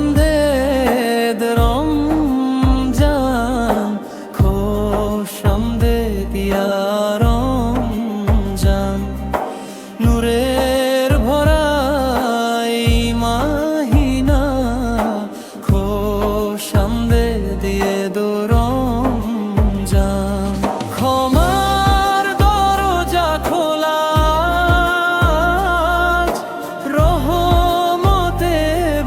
খোশামদেদ রমজান, খোশামদেদ ইয়া রমজান, নূরের ভরা এই মাহিনা, খোশামদেদ ইয়ে দো রমজান। ক্ষমার দরজা খোলা, রহমতে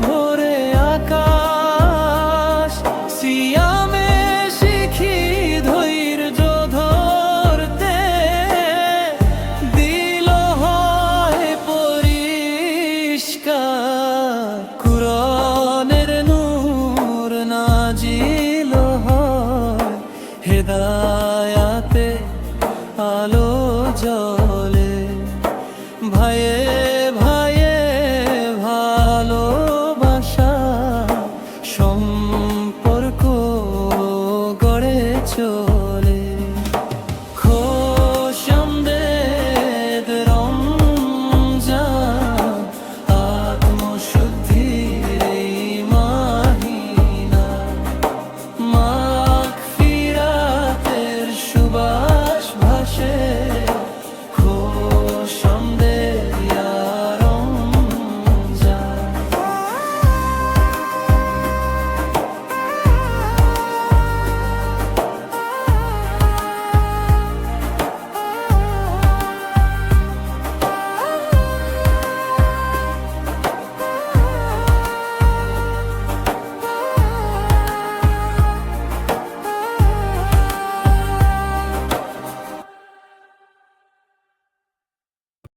ভরে আকাশ, সিয়ামে শিখি ধৈর্য ধরতে, দিল হয় পরিষ্কার, কুরআনের নূর নাজিল হয়, হেদায়াতে আলো জ্বলে।